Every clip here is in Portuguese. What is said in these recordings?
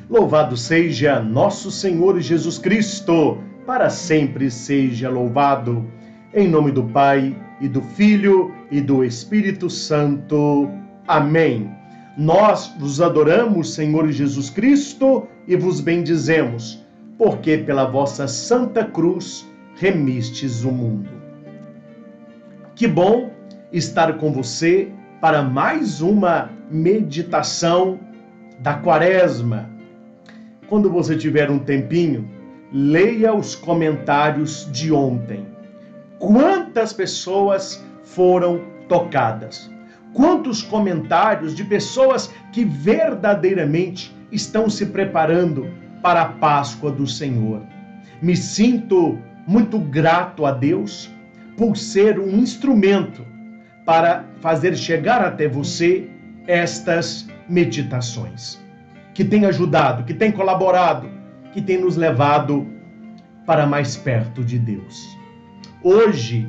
Louvado seja nosso Senhor Jesus Cristo, para sempre seja louvado. Em nome do Pai, e do Filho, e do Espírito Santo. Amém. Nós vos adoramos, Senhor Jesus Cristo, e vos bendizemos, porque pela vossa santa cruz remistes o mundo. Que bom estar com você para mais uma meditação da Quaresma. Quando você tiver um tempinho, leia os comentários de ontem. Quantas pessoas foram tocadas? Quantos comentários de pessoas que verdadeiramente estão se preparando para a Páscoa do Senhor. Me sinto muito grato a Deus por ser um instrumento para fazer chegar até você estas meditações, que tem ajudado, que tem colaborado, que tem nos levado para mais perto de Deus. Hoje,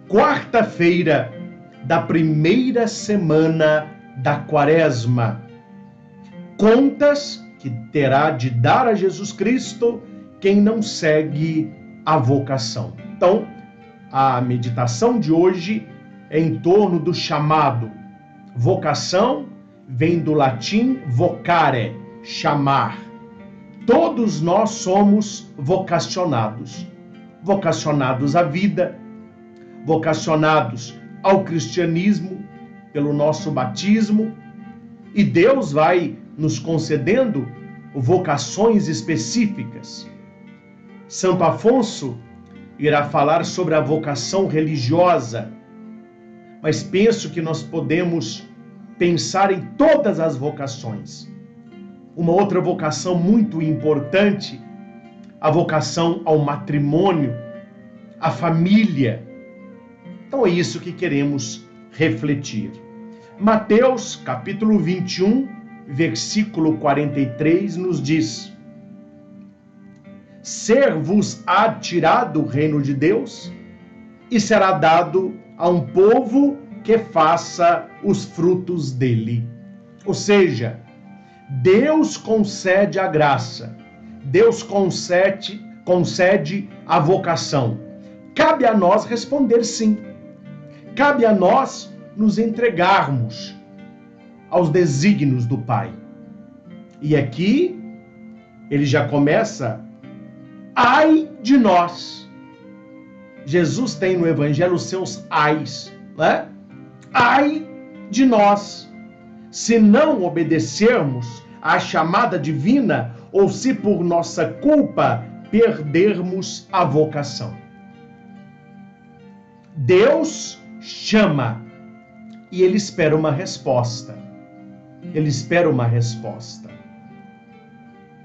quarta-feira da primeira semana da Quaresma, contas que terá de dar a Jesus Cristo quem não segue a vocação. Então, a meditação de hoje é em torno do chamado. Vocação vem do latim vocare, chamar. Todos nós somos vocacionados. Vocacionados à vida, vocacionados ao cristianismo pelo nosso batismo, e Deus vai nos concedendo vocações específicas. Santo Afonso irá falar sobre a vocação religiosa, mas penso que nós podemos pensar em todas as vocações. Uma outra vocação muito importante, a vocação ao matrimônio, à família. Então é isso que queremos refletir. Mateus, capítulo 21, versículo 43, nos diz: Ser-vos-á tirado o reino de Deus, e será dado a um povo que faça os frutos dele. Ou seja, Deus concede a graça, Deus concede a vocação. Cabe a nós responder sim. Cabe a nós nos entregarmos aos desígnios do Pai. E aqui ele já começa: ai de nós. Jesus tem no Evangelho os seus ais, né? Ai de nós, se não obedecermos à chamada divina ou se por nossa culpa perdermos a vocação. Deus chama e ele espera uma resposta. Ele espera uma resposta.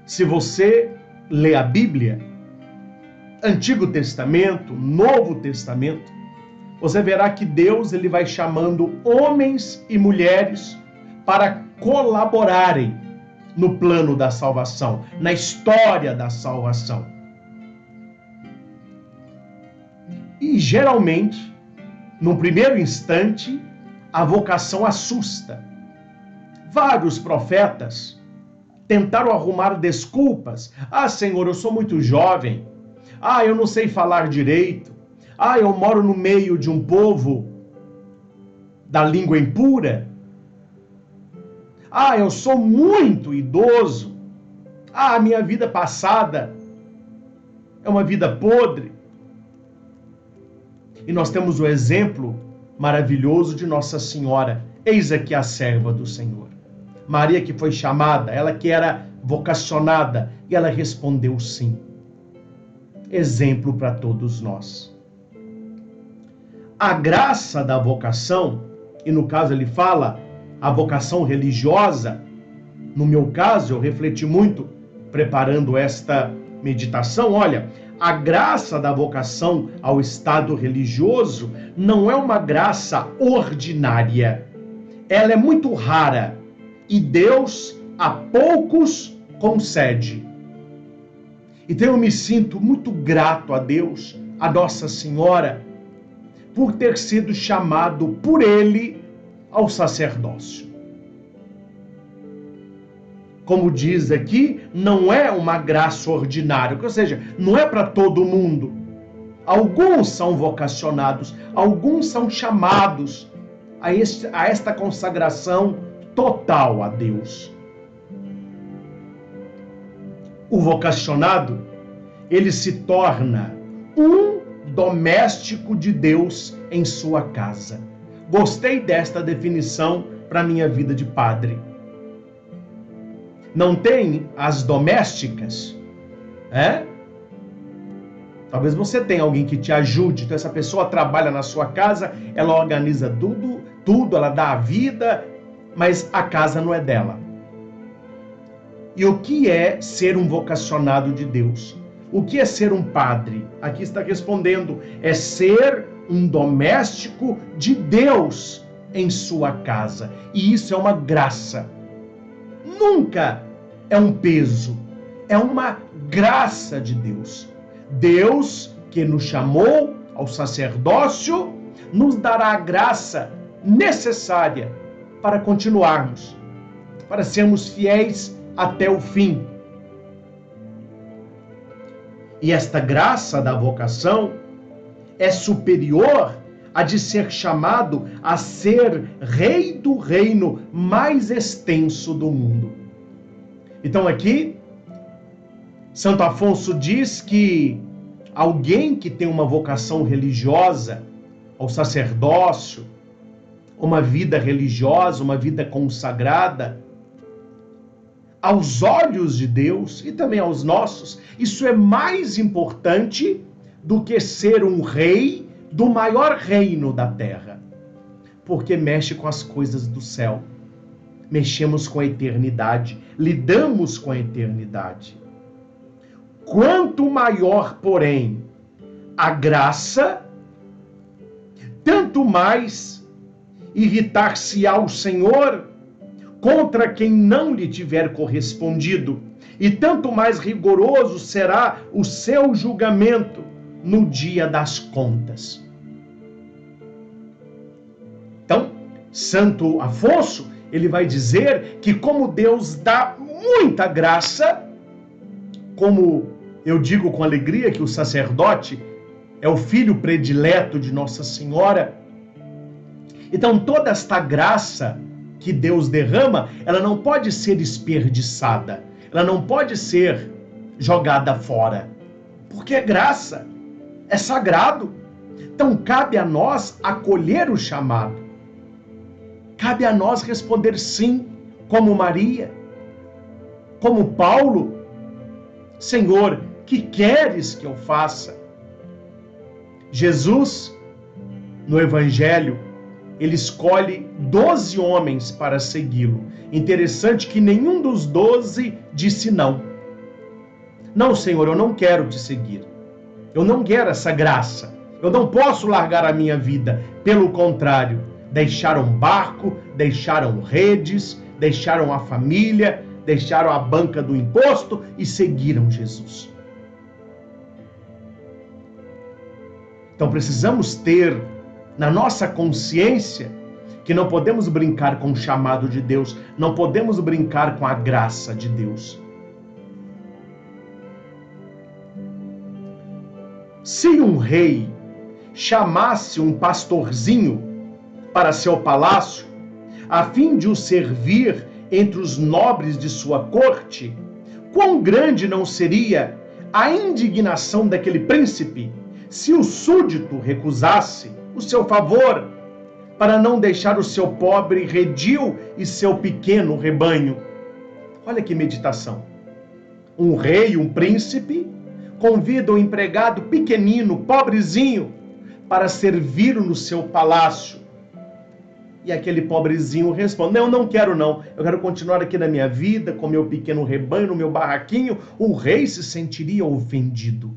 Se você lê a Bíblia, Antigo Testamento, Novo Testamento, você verá que Deus ele vai chamando homens e mulheres para colaborarem no plano da salvação, na história da salvação. E geralmente, no primeiro instante, a vocação assusta. Vários profetas tentaram arrumar desculpas. Ah, Senhor, eu sou muito jovem. Ah, eu não sei falar direito. Ah, eu moro no meio de um povo da língua impura. Ah, eu sou muito idoso. Ah, a minha vida passada é uma vida podre. E nós temos o exemplo maravilhoso de Nossa Senhora. Eis aqui a serva do Senhor. Maria, que foi chamada, ela que era vocacionada, e ela respondeu sim. Exemplo para todos nós. A graça da vocação, e no caso ele fala a vocação religiosa, no meu caso eu refleti muito preparando esta meditação. Olha, a graça da vocação ao estado religioso não é uma graça ordinária. Ela é muito rara e Deus a poucos concede. Então eu me sinto muito grato a Deus, a Nossa Senhora, por ter sido chamado por Ele ao sacerdócio. como diz aqui, não é uma graça ordinária, ou seja, não é para todo mundo. Alguns são vocacionados, alguns são chamados a esta consagração total a Deus. O vocacionado, ele se torna um doméstico de Deus em sua casa. Gostei desta definição para minha vida de padre. Não tem as domésticas, Talvez você tenha alguém que te ajude, então essa pessoa trabalha na sua casa, ela organiza tudo, ela dá a vida, mas a casa não é dela. E o que é ser um vocacionado de Deus? O que é ser um padre? Aqui está respondendo, é ser um doméstico de Deus em sua casa. E isso é uma graça. Nunca é um peso, é uma graça de Deus. Deus, que nos chamou ao sacerdócio, nos dará a graça necessária para continuarmos, para sermos fiéis até o fim. E esta graça da vocação é superior a de ser chamado a ser rei do reino mais extenso do mundo. Então aqui, Santo Afonso diz que alguém que tem uma vocação religiosa, ao sacerdócio, uma vida religiosa, uma vida consagrada, aos olhos de Deus e também aos nossos, isso é mais importante do que ser um rei do maior reino da terra, porque mexe com as coisas do céu. Mexemos com a eternidade, lidamos com a eternidade. Quanto maior, porém, a graça, tanto mais irritar-se-á o Senhor contra quem não lhe tiver correspondido, e tanto mais rigoroso será o seu julgamento no dia das contas. Então, Santo Afonso, ele vai dizer que como Deus dá muita graça, como eu digo com alegria que o sacerdote é o filho predileto de Nossa Senhora, então toda esta graça que Deus derrama, ela não pode ser desperdiçada, ela não pode ser jogada fora, porque é graça, é sagrado. Então cabe a nós acolher o chamado, cabe a nós responder sim, como Maria, como Paulo. Senhor, que queres que eu faça? Jesus, no Evangelho, ele escolhe 12 homens para segui-lo. Interessante que nenhum dos 12 disse não. Não, Senhor, eu não quero te seguir. Eu não quero essa graça. Eu não posso largar a minha vida. Pelo contrário, deixaram barco, deixaram redes, deixaram a família, deixaram a banca do imposto e seguiram Jesus. Então precisamos ter na nossa consciência que não podemos brincar com o chamado de Deus, não podemos brincar com a graça de Deus. Se um rei chamasse um pastorzinho para seu palácio, a fim de o servir entre os nobres de sua corte, quão grande não seria a indignação daquele príncipe se o súdito recusasse o seu favor para não deixar o seu pobre redil e seu pequeno rebanho. Olha que meditação. Um rei, um príncipe, convida um empregado pequenino, pobrezinho, para servir no seu palácio. E aquele pobrezinho responde, não, eu não quero não, eu quero continuar aqui na minha vida, com meu pequeno rebanho, no meu barraquinho. O rei se sentiria ofendido.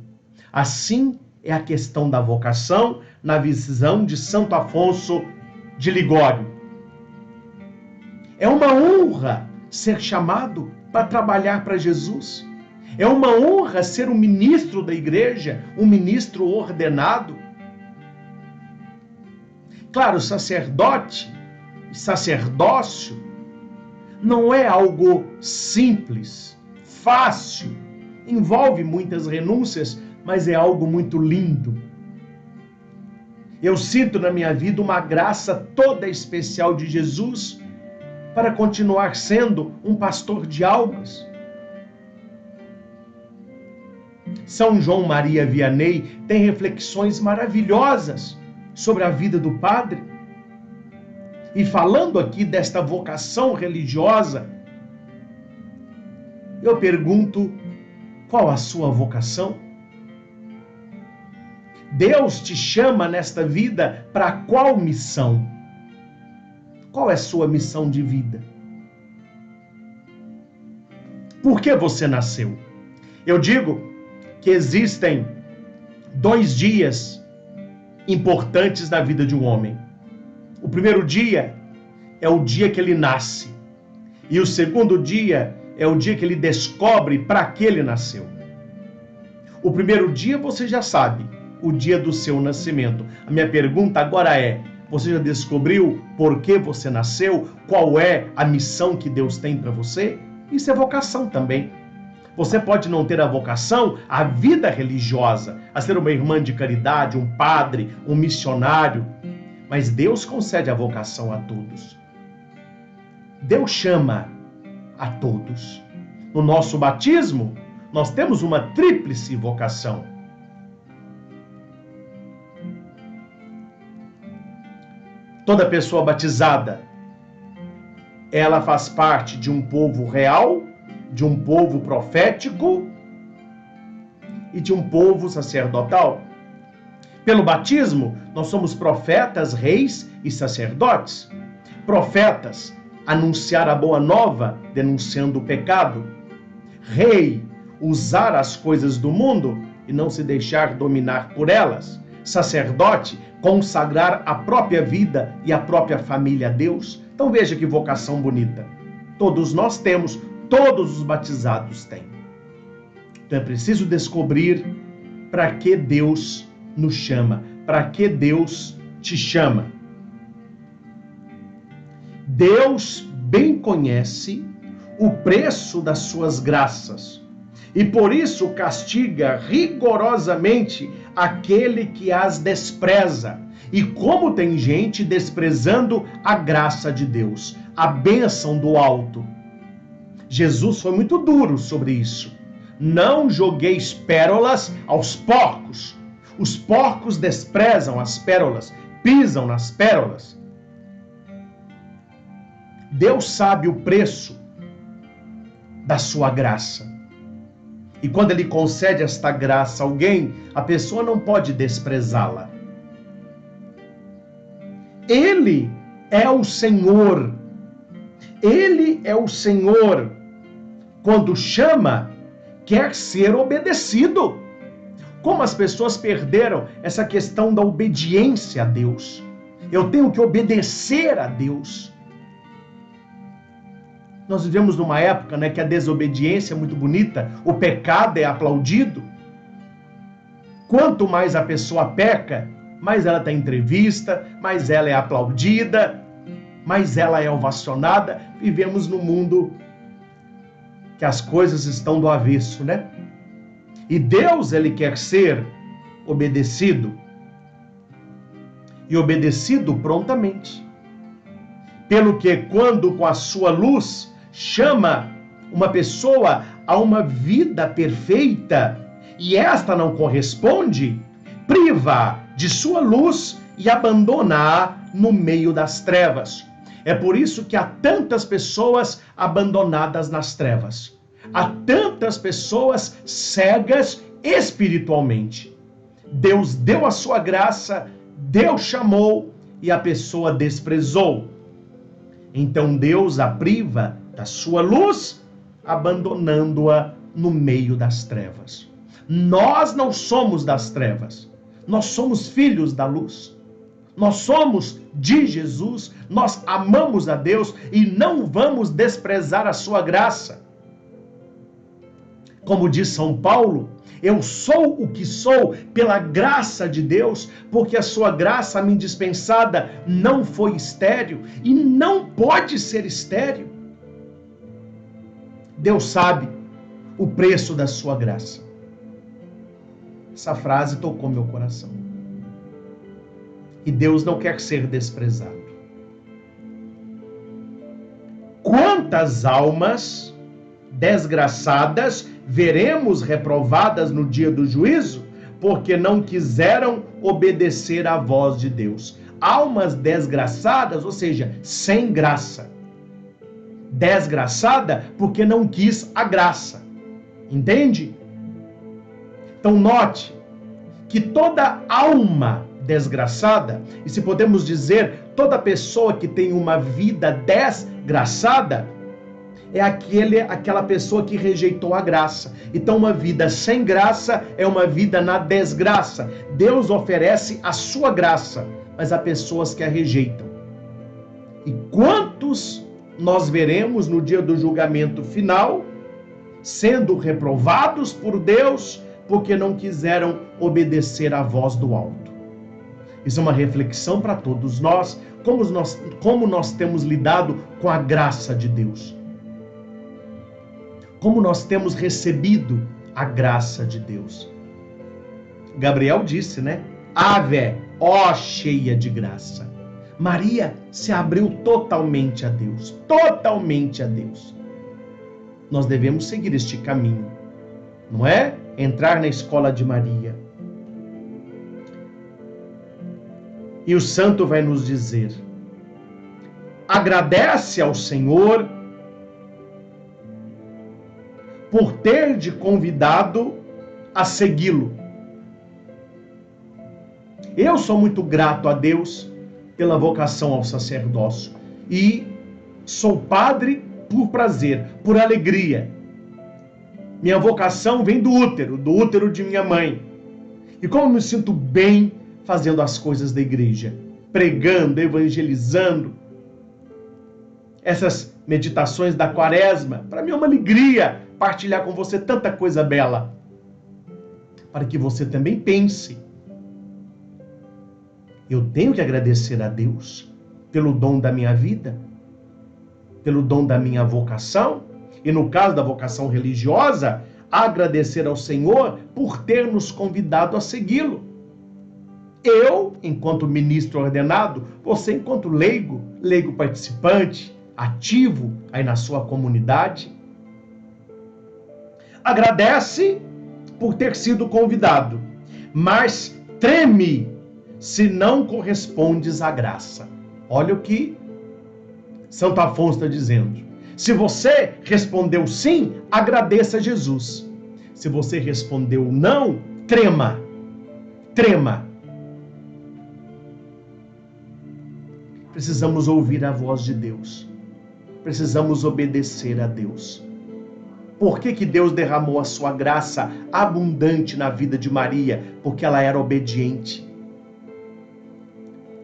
Assim é a questão da vocação na visão de Santo Afonso de Ligório. É uma honra ser chamado para trabalhar para Jesus. É uma honra ser um ministro da igreja, um ministro ordenado. Claro, sacerdote, sacerdócio, não é algo simples, fácil, envolve muitas renúncias, mas é algo muito lindo. Eu sinto na minha vida uma graça toda especial de Jesus para continuar sendo um pastor de almas. São João Maria Vianney tem reflexões maravilhosas sobre a vida do padre. E falando aqui desta vocação religiosa, eu pergunto, qual a sua vocação? Deus te chama nesta vida para qual missão? Qual é a sua missão de vida? Por que você nasceu? Eu digo que existem 2 dias importantes na vida de um homem. O primeiro dia é o dia que ele nasce. E o segundo dia é o dia que ele descobre para que ele nasceu. O primeiro dia você já sabe, o dia do seu nascimento. A minha pergunta agora é, você já descobriu por que você nasceu? Qual é a missão que Deus tem para você? Isso é vocação também. Você pode não ter a vocação, a vida religiosa, a ser uma irmã de caridade, um padre, um missionário, mas Deus concede a vocação a todos. Deus chama a todos. No nosso batismo, nós temos uma tríplice vocação. Toda pessoa batizada, ela faz parte de um povo real, de um povo profético e de um povo sacerdotal. Pelo batismo, nós somos profetas, reis e sacerdotes. Profetas, anunciar a boa nova, denunciando o pecado. Rei, usar as coisas do mundo e não se deixar dominar por elas. Sacerdote, consagrar a própria vida e a própria família a Deus. Então veja que vocação bonita. Todos nós temos, todos os batizados têm. Então é preciso descobrir para que Deus nos chama, para que Deus te chama. Deus bem conhece o preço das suas graças e por isso castiga rigorosamente aquele que as despreza. E como tem gente desprezando a graça de Deus, a bênção do alto. Jesus foi muito duro sobre isso. Não jogueis pérolas aos porcos. Os porcos desprezam as pérolas, pisam nas pérolas. Deus sabe o preço da sua graça. E quando Ele concede esta graça a alguém, a pessoa não pode desprezá-la. Ele é o Senhor. Ele é o Senhor. Quando chama, quer ser obedecido. Como as pessoas perderam essa questão da obediência a Deus. Eu tenho que obedecer a Deus. Nós vivemos numa época, que a desobediência é muito bonita, o pecado é aplaudido. Quanto mais a pessoa peca, mais ela tem entrevista, mais ela é aplaudida, mais ela é ovacionada. Vivemos num mundo que as coisas estão do avesso, E Deus, Ele quer ser obedecido. E obedecido prontamente. Pelo que, quando com a sua luz chama uma pessoa a uma vida perfeita e esta não corresponde, priva de sua luz e abandona-a no meio das trevas. É por isso que há tantas pessoas abandonadas nas trevas. Há tantas pessoas cegas espiritualmente. Deus deu a sua graça, Deus chamou e a pessoa desprezou. Então Deus a priva da sua luz, abandonando-a no meio das trevas. Nós não somos das trevas, nós somos filhos da luz. Nós somos de Jesus, nós amamos a Deus e não vamos desprezar a sua graça. Como diz São Paulo, eu sou o que sou pela graça de Deus, porque a sua graça a mim dispensada não foi estéril e não pode ser estéril. Deus sabe o preço da sua graça. Essa frase tocou meu coração. E Deus não quer ser desprezado. Quantas almas desgraçadas veremos reprovadas no dia do juízo, porque não quiseram obedecer à voz de Deus. Almas desgraçadas, ou seja, sem graça. Desgraçada porque não quis a graça. Entende? Então note que toda alma desgraçada, e se podemos dizer, toda pessoa que tem uma vida desgraçada, é aquela pessoa que rejeitou a graça. Então uma vida sem graça é uma vida na desgraça. Deus oferece a sua graça, mas há pessoas que a rejeitam. E quantos nós veremos no dia do julgamento final sendo reprovados por Deus porque não quiseram obedecer à voz do alto? Isso é uma reflexão para todos nós, como nós temos lidado com a graça de Deus. Como nós temos recebido a graça de Deus. Gabriel disse, né? Ave, ó cheia de graça. Maria se abriu totalmente a Deus. Totalmente a Deus. Nós devemos seguir este caminho. Não é? Entrar na escola de Maria. E o santo vai nos dizer: agradece ao Senhor por ter te convidado a segui-lo. Eu sou muito grato a Deus pela vocação ao sacerdócio e sou padre por prazer, por alegria. Minha vocação vem do útero de minha mãe. E como eu me sinto bem fazendo as coisas da igreja, pregando, evangelizando, essas meditações da quaresma, para mim é uma alegria partilhar com você tanta coisa bela, para que você também pense. Eu tenho que agradecer a Deus pelo dom da minha vida, pelo dom da minha vocação, e no caso da vocação religiosa, agradecer ao Senhor por ter nos convidado a segui-lo. Eu, enquanto ministro ordenado, você enquanto leigo participante, ativo aí na sua comunidade. Agradece por ter sido convidado, mas treme se não correspondes à graça. Olha o que Santo Afonso está dizendo. Se você respondeu sim, agradeça a Jesus. Se você respondeu não, trema. Trema. Precisamos ouvir a voz de Deus. Precisamos obedecer a Deus. Por que Deus derramou a sua graça abundante na vida de Maria? Porque ela era obediente.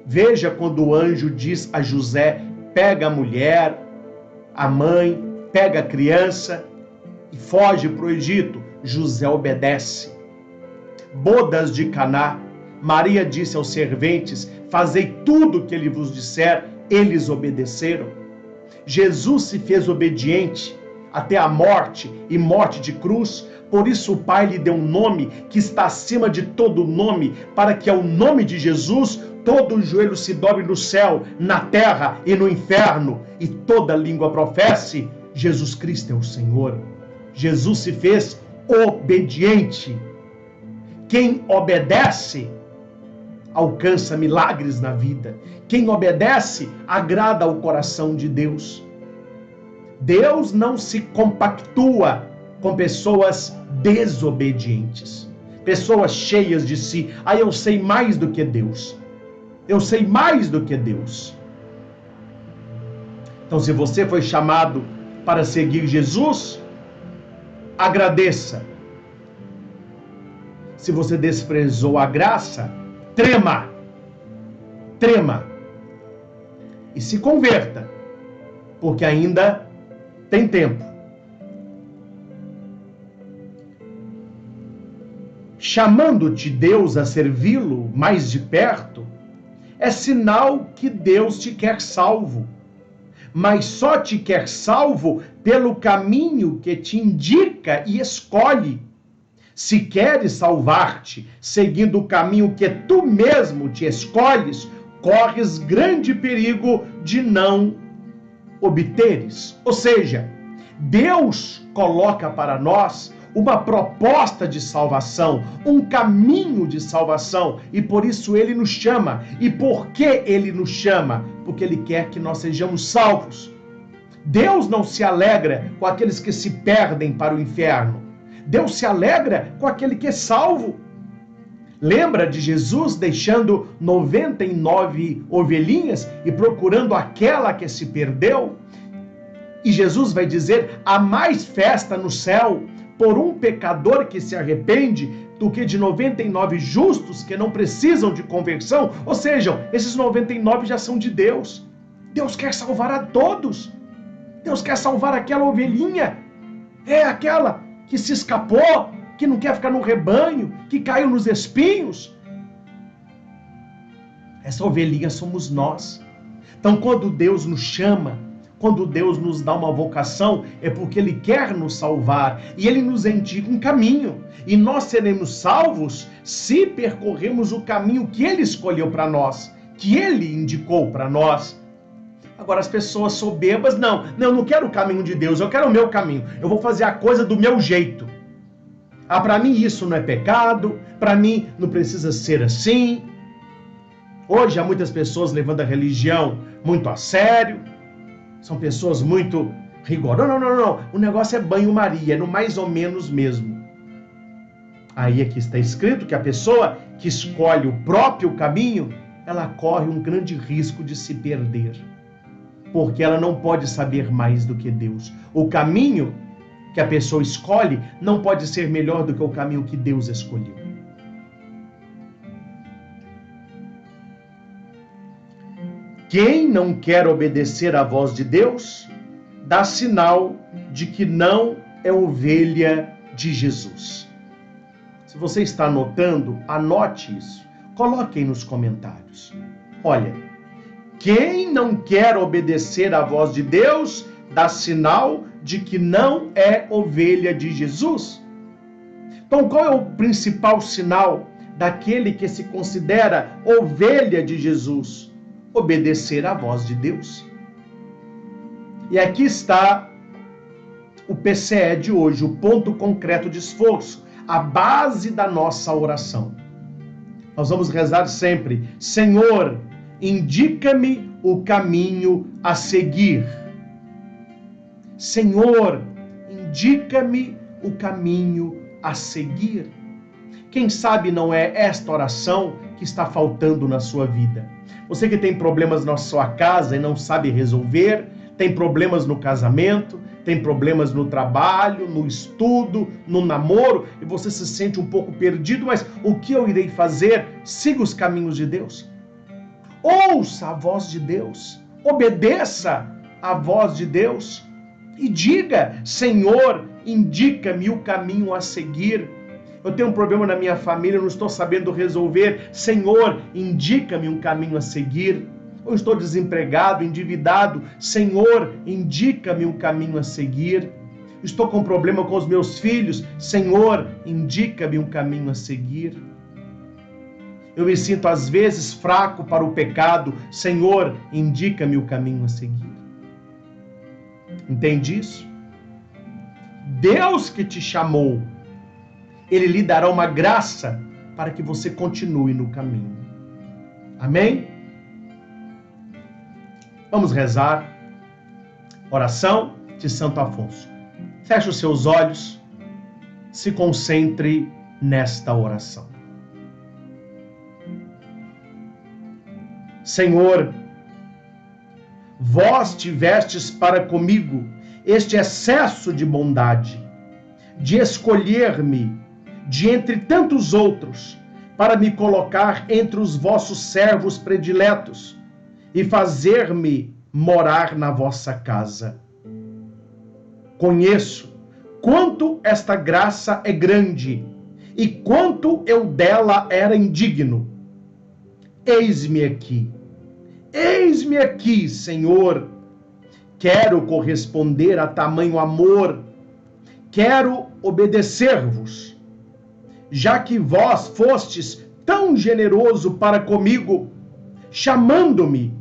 Veja quando o anjo diz a José: pega a mulher, a mãe, pega a criança e foge para o Egito. José obedece. Bodas de Caná, Maria disse aos serventes: fazei tudo o que ele vos disser. Eles obedeceram. Jesus se fez obediente até a morte e morte de cruz. Por isso o Pai lhe deu um nome que está acima de todo nome, para que ao nome de Jesus todo joelho se dobre no céu, na terra e no inferno, e toda língua professe: Jesus Cristo é o Senhor. Jesus se fez obediente. Quem obedece alcança milagres na vida. Quem obedece agrada ao coração de Deus. Deus não se compactua com pessoas desobedientes, pessoas cheias de si. Eu sei mais do que Deus. Eu sei mais do que Deus. Então, se você foi chamado para seguir Jesus, agradeça. Se você desprezou a graça, trema. Trema. E se converta, porque ainda tem tempo. Chamando-te Deus a servi-lo mais de perto, é sinal que Deus te quer salvo. mas só te quer salvo pelo caminho que te indica e escolhe. Se queres salvar-te, seguindo o caminho que tu mesmo te escolhes, corres grande perigo de não obteres. Ou seja, Deus coloca para nós uma proposta de salvação, um caminho de salvação, e por isso ele nos chama. E por que ele nos chama? Porque ele quer que nós sejamos salvos. Deus não se alegra com aqueles que se perdem para o inferno. Deus se alegra com aquele que é salvo. Lembra de Jesus deixando 99 ovelhinhas e procurando aquela que se perdeu? E Jesus vai dizer: há mais festa no céu por um pecador que se arrepende do que de 99 justos que não precisam de conversão. Ou seja, esses 99 já são de Deus. Deus quer salvar a todos. Deus quer salvar aquela ovelhinha. É aquela que se escapou, que não quer ficar no rebanho, que caiu nos espinhos. Essa ovelhinha somos nós. Então, quando Deus nos chama, quando Deus nos dá uma vocação, é porque Ele quer nos salvar e Ele nos indica um caminho. E nós seremos salvos se percorrermos o caminho que Ele escolheu para nós, que Ele indicou para nós. Agora, as pessoas soberbas, eu não quero o caminho de Deus, eu quero o meu caminho. Eu vou fazer a coisa do meu jeito. Para mim isso não é pecado, para mim não precisa ser assim. Hoje há muitas pessoas levando a religião muito a sério. São pessoas muito rigorosas. Não. O negócio é banho-maria, é no mais ou menos mesmo. Aí aqui está escrito que a pessoa que escolhe o próprio caminho, ela corre um grande risco de se perder. Porque ela não pode saber mais do que Deus. O caminho que a pessoa escolhe não pode ser melhor do que o caminho que Deus escolheu. Quem não quer obedecer à voz de Deus, dá sinal de que não é ovelha de Jesus. Se você está anotando, anote isso. Coloque aí nos comentários. Olha, quem não quer obedecer à voz de Deus, dá sinal de que não é ovelha de Jesus. Então, qual é o principal sinal daquele que se considera ovelha de Jesus? Obedecer à voz de Deus. E aqui está o PCE de hoje, o ponto concreto de esforço, a base da nossa oração. Nós vamos rezar sempre: Senhor, indica-me o caminho a seguir. Senhor, indica-me o caminho a seguir. Quem sabe não é esta oração que está faltando na sua vida. Você que tem problemas na sua casa e não sabe resolver, tem problemas no casamento, tem problemas no trabalho, no estudo, no namoro, e você se sente um pouco perdido, mas o que eu irei fazer? Siga os caminhos de Deus. Ouça a voz de Deus, obedeça a voz de Deus e diga: Senhor, indica-me o caminho a seguir. Eu tenho um problema na minha família, eu não estou sabendo resolver. Senhor, indica-me um caminho a seguir. Eu estou desempregado, endividado. Senhor, indica-me um caminho a seguir. Estou com problema com os meus filhos. Senhor, indica-me um caminho a seguir. Eu me sinto às vezes fraco para o pecado. Senhor, indica-me o caminho a seguir. Entende isso? Deus que te chamou, Ele lhe dará uma graça para que você continue no caminho. Amém? Vamos rezar. Oração de Santo Afonso. Feche os seus olhos. Se concentre nesta oração. Senhor, vós tivestes para comigo este excesso de bondade, de escolher-me de entre tantos outros, para me colocar entre os vossos servos prediletos e fazer-me morar na vossa casa. Conheço quanto esta graça é grande e quanto eu dela era indigno. Eis-me aqui, Senhor. quero corresponder a tamanho amor, quero obedecer-vos, já que vós fostes tão generoso para comigo, chamando-me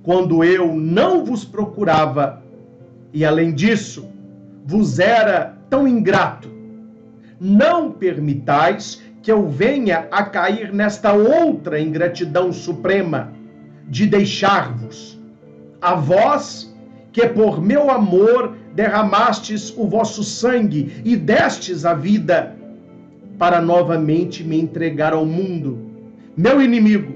quando eu não vos procurava, e além disso, vos era tão ingrato. Não permitais que eu venha a cair nesta outra ingratidão suprema, de deixar-vos, a vós que por meu amor derramastes o vosso sangue e destes a vida, para novamente me entregar ao mundo, meu inimigo,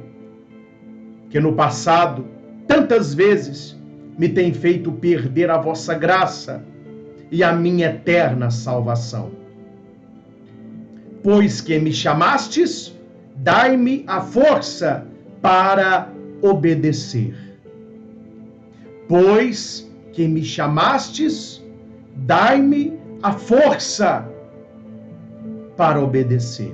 que no passado, tantas vezes, me tem feito perder a vossa graça e a minha eterna salvação. Pois que me chamastes, dai-me a força para obedecer. Pois que me chamastes, dai-me a força para obedecer.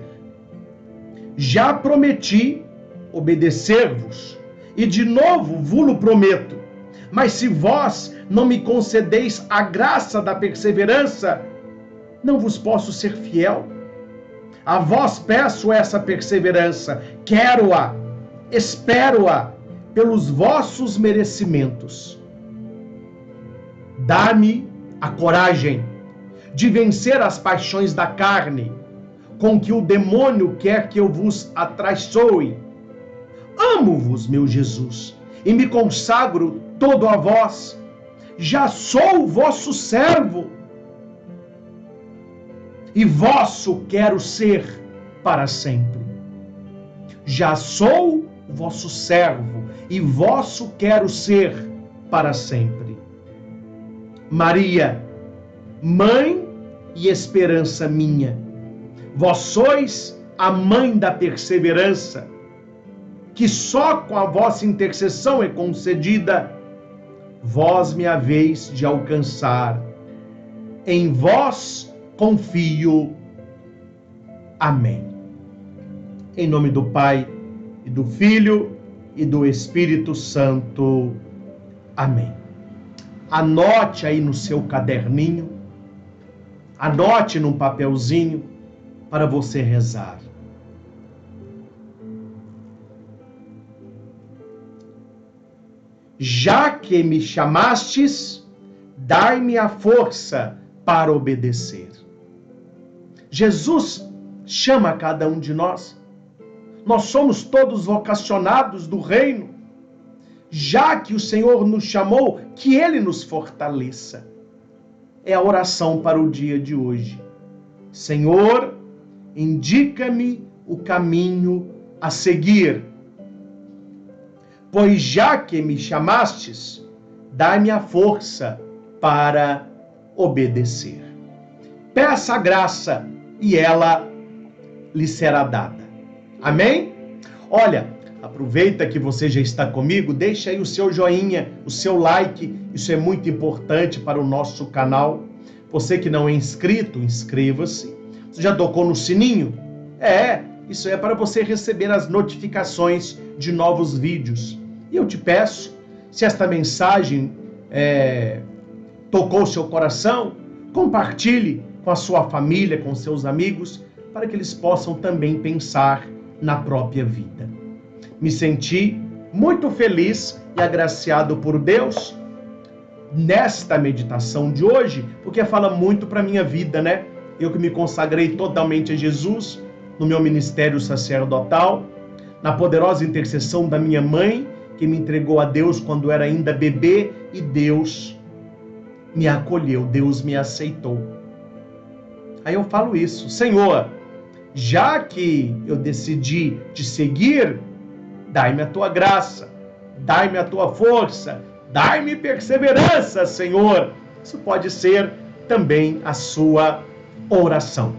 Já prometi obedecer-vos, e de novo vos-lo prometo. Mas se vós não me concedeis a graça da perseverança, não vos posso ser fiel. A vós peço essa perseverança, quero-a, espero-a, pelos vossos merecimentos. Dá-me a coragem de vencer as paixões da carne, com que o demônio quer que eu vos atraiçoe. Amo-vos, meu Jesus, e me consagro todo a vós. Já sou vosso servo, e vosso quero ser para sempre. Já sou vosso servo, e vosso quero ser para sempre. Maria, mãe e esperança minha, vós sois a mãe da perseverança, que só com a vossa intercessão é concedida. Vós me haveis de alcançar. Em vós confio. Amém. Em nome do Pai, e do Filho, e do Espírito Santo. Amém. Anote aí no seu caderninho, anote num papelzinho para você rezar. Já que me chamastes, dai-me a força para obedecer. Jesus chama cada um de nós. Nós somos todos vocacionados do reino. Já que o Senhor nos chamou, que Ele nos fortaleça. É a oração para o dia de hoje. Senhor, indica-me o caminho a seguir. Pois já que me chamastes, dai-me a força para obedecer. Peça a graça e ela lhe será dada. Amém? Olha, aproveita que você já está comigo, deixa aí o seu joinha, o seu like, isso é muito importante para o nosso canal. Você que não é inscrito, inscreva-se. Você já tocou no sininho? Isso é para você receber as notificações de novos vídeos. E eu te peço, se esta mensagem tocou o seu coração, compartilhe com a sua família, com seus amigos, para que eles possam também pensar na própria vida. Me senti muito feliz e agraciado por Deus nesta meditação de hoje, porque fala muito para a minha vida, né? Eu que me consagrei totalmente a Jesus no meu ministério sacerdotal, na poderosa intercessão da minha mãe, que me entregou a Deus quando era ainda bebê, e Deus me acolheu, Deus me aceitou. Aí eu falo isso, Senhor, já que eu decidi te seguir, dai-me a tua graça, dai-me a tua força, dai-me perseverança, Senhor. Isso pode ser também a sua oração.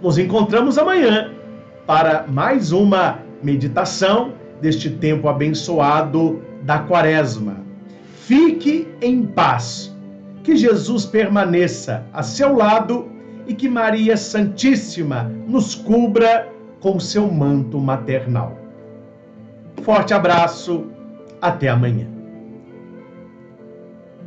Nos encontramos amanhã para mais uma meditação deste tempo abençoado da Quaresma. Fique em paz, que Jesus permaneça a seu lado e que Maria Santíssima nos cubra com seu manto maternal. Forte abraço, até amanhã.